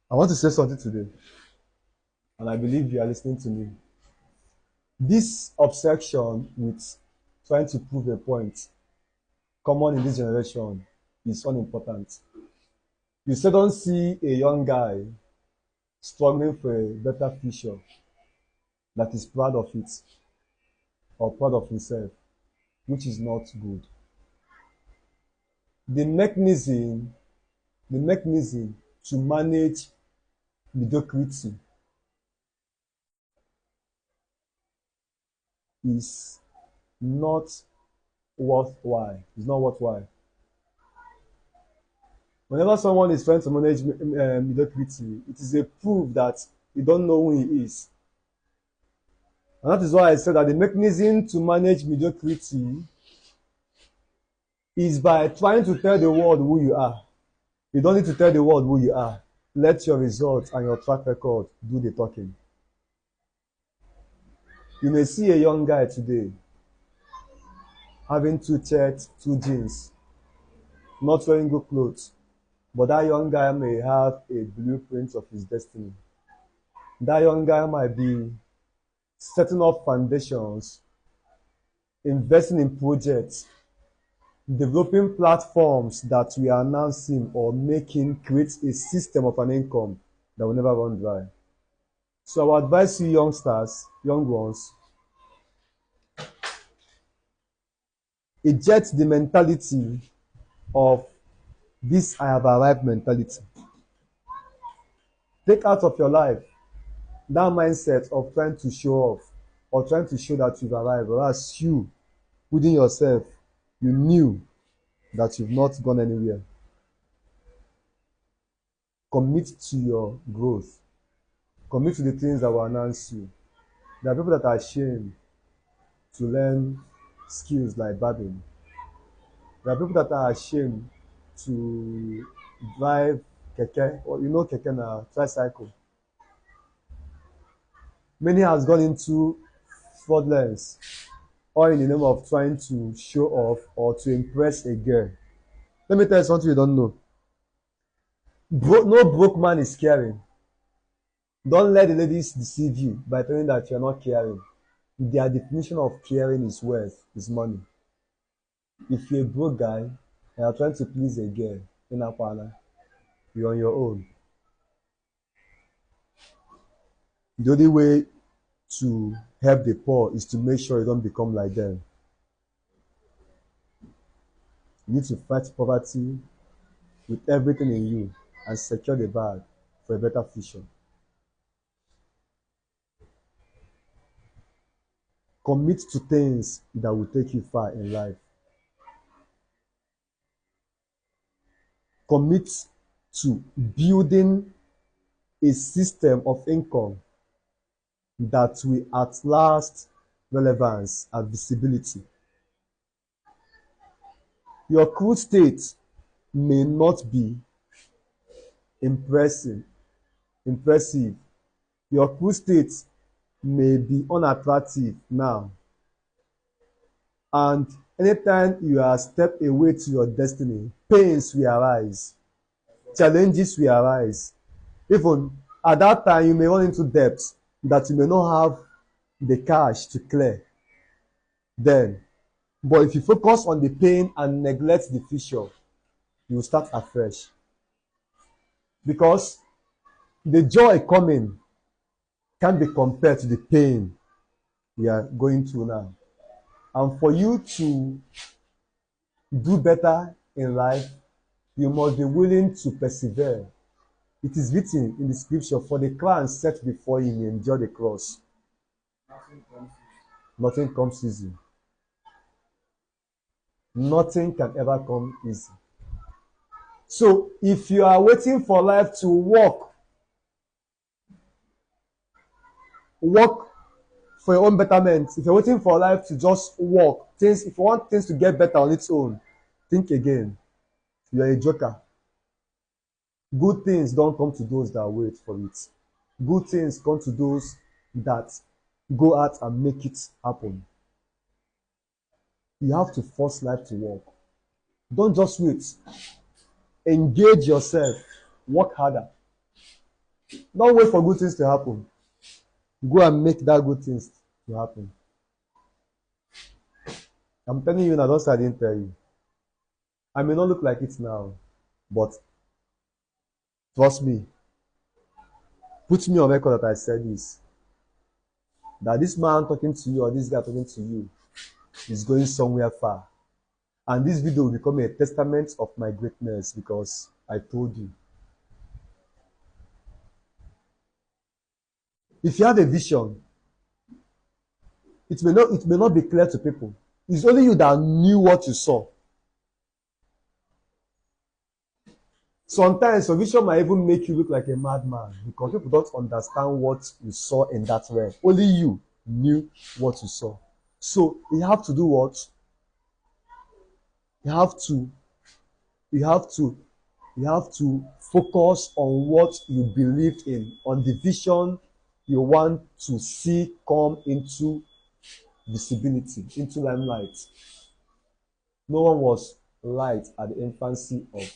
I want to say something today, and I believe you are listening to me. This obsession with trying to prove a point, common in this generation, is unimportant. You still don't see a young guy struggling for a better future that is proud of it or proud of himself, which is not good. The mechanism, the mechanism to manage mediocrity is not worthwhile. It's not worthwhile. Whenever someone is trying to manage mediocrity, it is a proof that you don't know who he is. And that is why I said that the mechanism to manage mediocrity is by trying to tell the world who you are. You don't need to tell the world who you are. Let your results and your track record do the talking. You may see a young guy today having 2 shirts, 2 jeans, not wearing good clothes, but that young guy may have a blueprint of his destiny. That young guy might be setting up foundations, investing in projects, developing platforms that we are announcing or making create a system of an income that will never run dry. So I would advise you youngsters, young ones, eject the mentality of this I have arrived mentality. Take out of your life that mindset of trying to show off or trying to show that you've arrived, whereas you, within yourself, you knew that you've not gone anywhere. Commit to your growth. Commit to the things that will announce you. There are people that are ashamed to learn skills like barbing. There are people that are ashamed to drive keke, or you know keke na tricycle. Many has gone into fraudulence, all in the name of trying to show off or to impress a girl. Let me tell you something you don't know. No broke man is caring. Don't let the ladies deceive you by telling that you're not caring. Their definition of caring is wealth, is money. If you're a broke guy and you're trying to please a girl in a parlor, you're on your own. The only way to help the poor is to make sure you don't become like them. You need to fight poverty with everything in you and secure the bag for a better future. Commit to things that will take you far in life. Commit to building a system of income that will outlast relevance and visibility. Your crude state may not be impressive. Your crude state may be unattractive now. And anytime you are a step away to your destiny, pains will arise, challenges will arise. Even at that time, you may run into debt that you may not have the cash to clear then. But if you focus on the pain and neglect the future, you will start afresh. Because the joy coming can't be compared to the pain we are going through now. And for you to do better in life, you must be willing to persevere. It is written in the scripture, for the crown set before him, he endured the cross. Nothing comes easy. Nothing can ever come easy. So if you are waiting for life to work for your own betterment, if you're waiting for life to just work, if you want things to get better on its own, think again. You are a joker. Good things don't come to those that wait for it. Good things come to those that go out and make it happen. You have to force life to work. Don't just wait. Engage yourself. Work harder. Don't wait for good things to happen. Go and make that good things to happen. I'm telling you now, don't I didn't tell you. I may not look like it now, but trust me, put me on record that I said this. That this man talking to you or this guy talking to you is going somewhere far. And this video will become a testament of my greatness because I told you. If you have a vision, it may not be clear to people. It's only you that knew what you saw. Sometimes your vision might even make you look like a madman because people don't understand what you saw in that realm. Only you knew what you saw. So you have to do what? You have to focus on what you believed in, on the vision you want to see come into visibility, into limelight. No one was light at the infancy of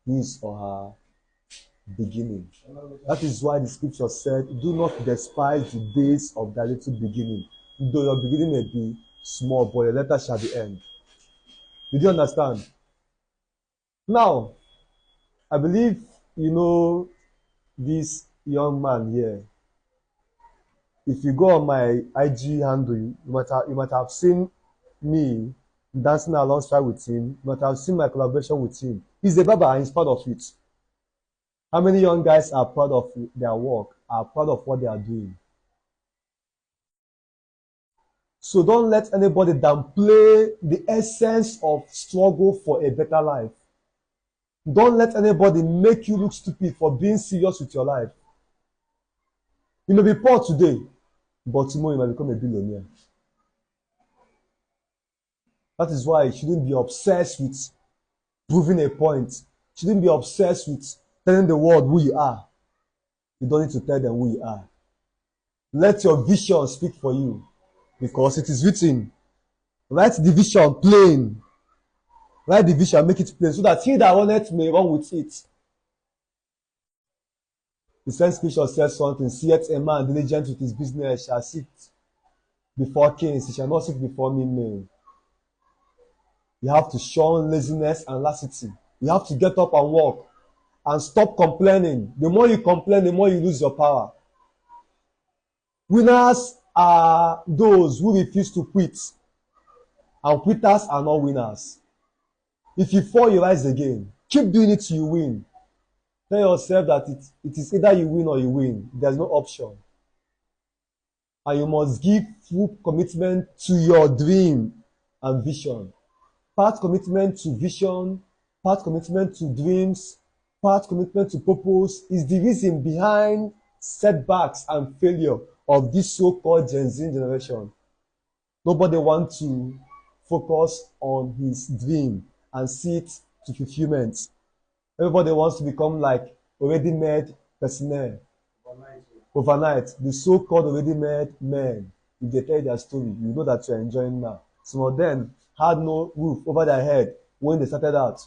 his or her beginning. That is why the scripture said, do not despise the days of thy little beginning. Though your beginning may be small, but your latter shall be end. Did you understand? Now, I believe you know this young man here. If you go on my IG handle, you might have seen me dancing alongside with him. You might have seen my collaboration with him. He's a barber and he's proud of it. How many young guys are proud of their work, are proud of what they are doing? So don't let anybody downplay the essence of struggle for a better life. Don't let anybody make you look stupid for being serious with your life. You may be poor today, but tomorrow you might become a billionaire. That is why you shouldn't be obsessed with proving a point. You shouldn't be obsessed with telling the world who you are. You don't need to tell them who you are. Let your vision speak for you, because it is written. Write the vision plain. Write the vision, make it plain, so that he that runneth may run with it. The same scripture says something, seeth a man diligent with his business shall sit before kings, he shall not sit before men. You have to shun laziness and lassity. You have to get up and work and stop complaining. The more you complain, the more you lose your power. Winners are those who refuse to quit, and quitters are not winners. If you fall, you rise again. Keep doing it till you win. Tell yourself that it is either you win or you win. There's no option. And you must give full commitment to your dream and vision. Part commitment to vision, part commitment to dreams, part commitment to purpose is the reason behind setbacks and failure of this so-called Gen Z generation. Nobody wants to focus on his dream and see it to fulfillment. Everybody wants to become like already made personnel. Overnight, the so-called already made men, if they tell their story, you know that you're enjoying now. Some of them had no roof over their head when they started out.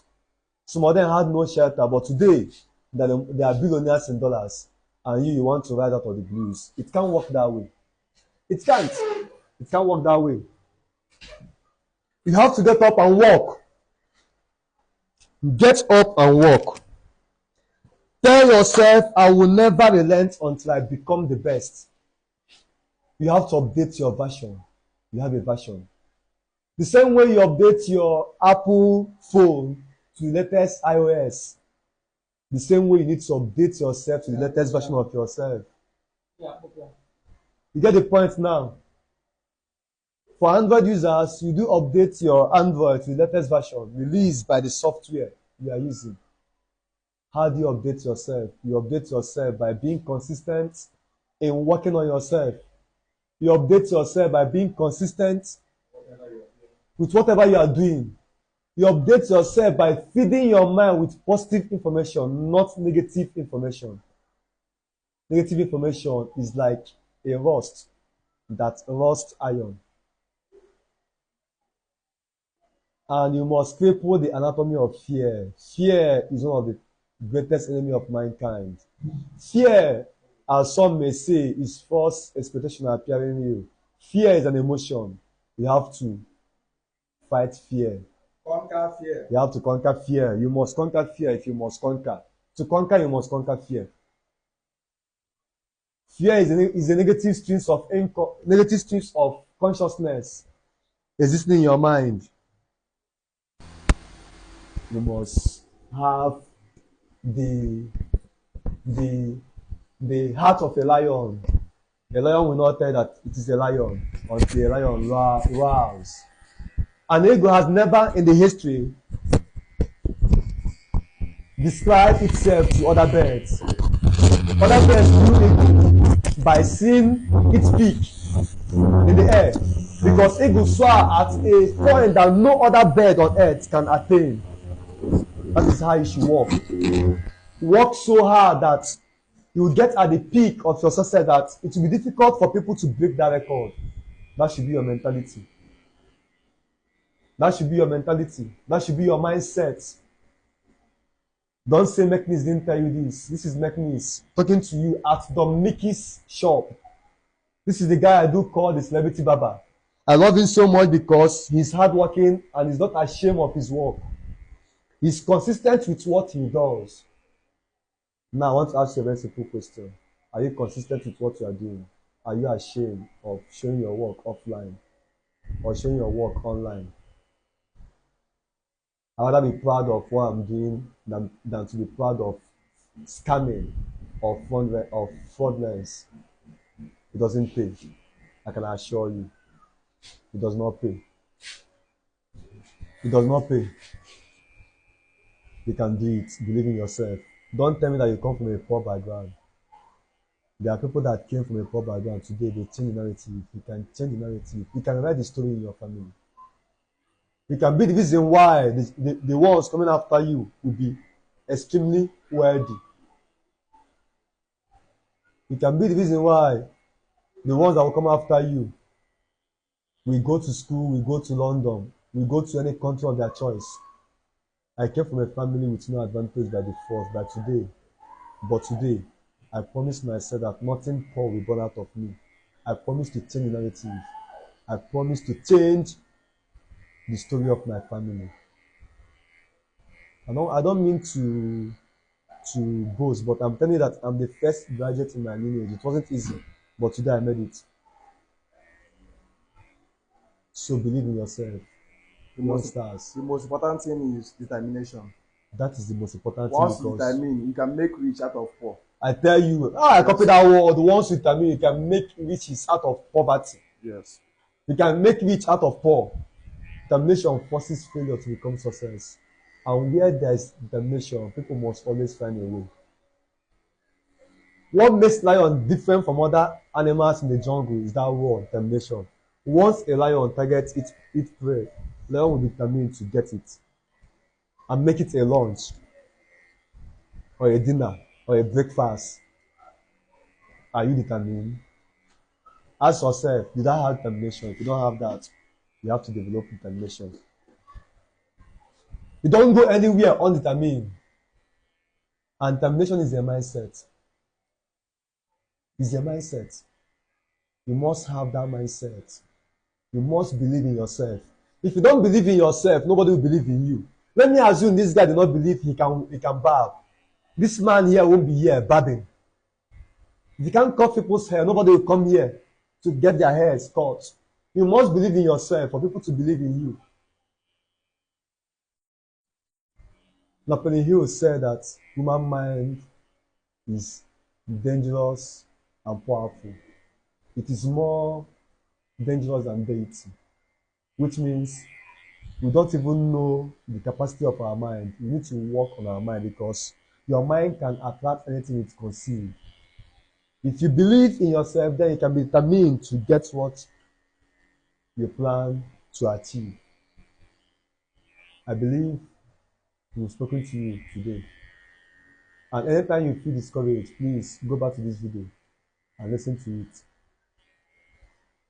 Some of them had no shelter, but today they are billionaires in dollars, and you want to ride out of the blues. It can't work that way. It can't. It can't work that way. You have to get up and walk. Get up and walk. Tell yourself, I will never relent until I become the best. You have to update your version. You have a version. The same way you update your Apple phone to the latest iOS, the same way you need to update yourself to the latest version of yourself. You get the point now? For Android users, you do update your Android to the latest version released by the software you are using. How do you update yourself? You update yourself by being consistent in working on yourself. You update yourself by being consistent with whatever you are doing. You update yourself by feeding your mind with positive information, not negative information. Negative information is like a rust that rusts iron. And you must cripple the anatomy of fear. Fear is one of the greatest enemy of mankind. Fear, as some may say, is false expectation appearing real. Fear is an emotion. You have to fight fear. Conquer fear. You have to conquer fear. You must conquer fear if you must conquer. To conquer, you must conquer fear. Fear is a negative streams of consciousness existing in your mind. You must have the heart of a lion. A lion will not tell that it is a lion until a lion roars. An eagle has never in the history described itself to other birds. Other birds knew eagle by seeing its beak in the air, because eagle soar at a point that no other bird on earth can attain. That is how you should walk. Work so hard that you will get at the peak of your success that it will be difficult for people to break that record. That should be your mentality. That should be your mentality. That should be your mindset. Don't say Meknis didn't tell you this. This is Meknis talking to you at Dominiki's shop. This is the guy I do call the celebrity barber. I love him so much because he's hardworking and he's not ashamed of his work. He's consistent with what he does. Now I want to ask you a very simple question. Are you consistent with what you are doing? Are you ashamed of showing your work offline or showing your work online? I'd rather be proud of what I'm doing than to be proud of scamming or fraudulence. It doesn't pay. I can assure you. It does not pay. It does not pay. You can do it. Believe in yourself. Don't tell me that you come from a poor background. There are people that came from a poor background today. They change the narrative. You can change the narrative. You can write the story in your family. You can be the reason why the ones coming after you will be extremely wealthy. You can be the reason why the ones that will come after you will go to school, will go to London, will go to any country of their choice. I came from a family with no advantage by the force, but today, I promise myself that nothing poor will burn out of me. I promise to change the narrative. I promise to change the story of my family. I don't mean to boast, but I'm telling you that I'm the first graduate in my lineage. It wasn't easy, but today I made it. So believe in yourself. The most important thing is determination. That is the most important Once thing you because determine, you can make rich out of poor. I tell you, I copy that word. Once you determine, you can make riches out of poverty. Yes. You can make rich out of poor. Determination forces failure to become success. And where there is determination, people must always find a way. What makes lion different from other animals in the jungle is that word, determination. Once a lion targets its prey, lion will be determined to get it and make it a lunch or a dinner or a breakfast. Are you determined? Ask yourself, did I have determination? If you don't have that, you have to develop determination. You don't go anywhere undetermined. And determination is a mindset. It's a mindset. You must have that mindset. You must believe in yourself. If you don't believe in yourself, nobody will believe in you. Let me assume this guy did not believe he can barb. This man here won't be here barbing. If you can't cut people's hair, nobody will come here to get their hairs cut. You must believe in yourself for people to believe in you. Napoleon Hill said that human mind is dangerous and powerful. It is more dangerous than deity, which means we don't even know the capacity of our mind. We need to work on our mind because your mind can attract anything it conceives. If you believe in yourself, then you can be determined to get what you plan to achieve. I believe we've spoken to you today. And anytime you feel discouraged, please go back to this video and listen to it.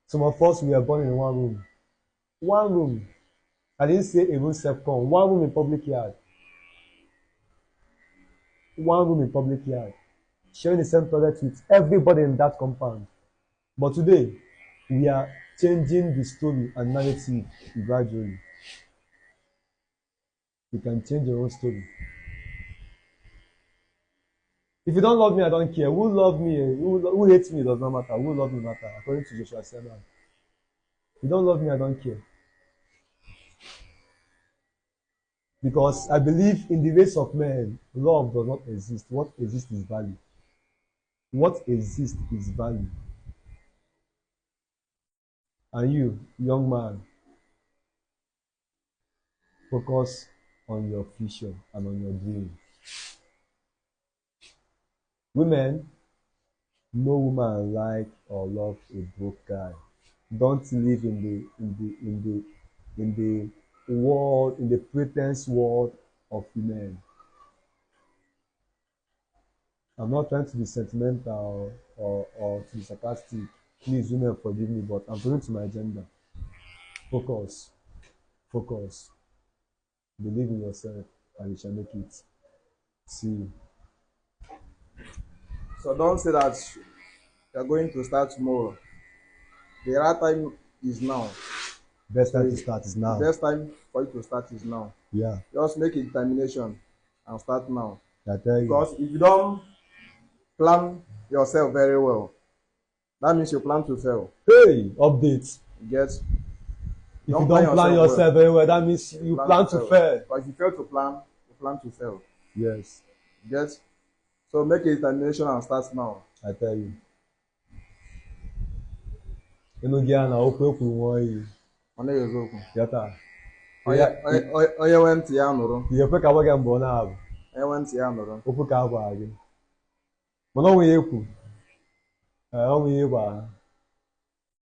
Some of us, we are born in one room. One room. I didn't say a room self-con. One room in public yard. one room in public yard, sharing the same toilet with everybody in that compound. But today, we are changing the story and narrative gradually. You can change your own story. If you don't love me, I don't care. Who love me, who hates me, does not matter. Who love me matter, according to Joshua 7. If you don't love me, I don't care. Because I believe in the race of men, love does not exist. What exists is value. What exists is value. And you, young man, focus on your future and on your dream. Women, no woman like or love a broke guy. Don't live in the world, in the pretense world of men. I'm not trying to be sentimental or to be sarcastic. Please, women, forgive me, but I'm talking to my agenda. Focus. Focus. Believe in yourself and you shall make it. See you. So don't say that you're going to start tomorrow. The right time is now. Best time to start is now. The best time for you to start is now. Yeah. Just make a determination and start now. I tell you. Because if you don't plan yourself very well, that means you plan to fail. Hey, update. You get? If you don't plan yourself very well, that means you plan to fail. But if you fail to plan, you plan to fail. Yes. You get? So make a determination and start now. I tell you. Inu gị a na okwu ekwu nwa iyi. Ọ na eziokwu. Yata. Onye nwe ntị ya nụrụ. Ihe ekwe ka gwa mbọ na-abụ. Onye nwe ntị ya nụrụ. Okwu ka agwa gị. Mana ọ nwe ya ekwu. Ọ nwe ya ịgwa ha.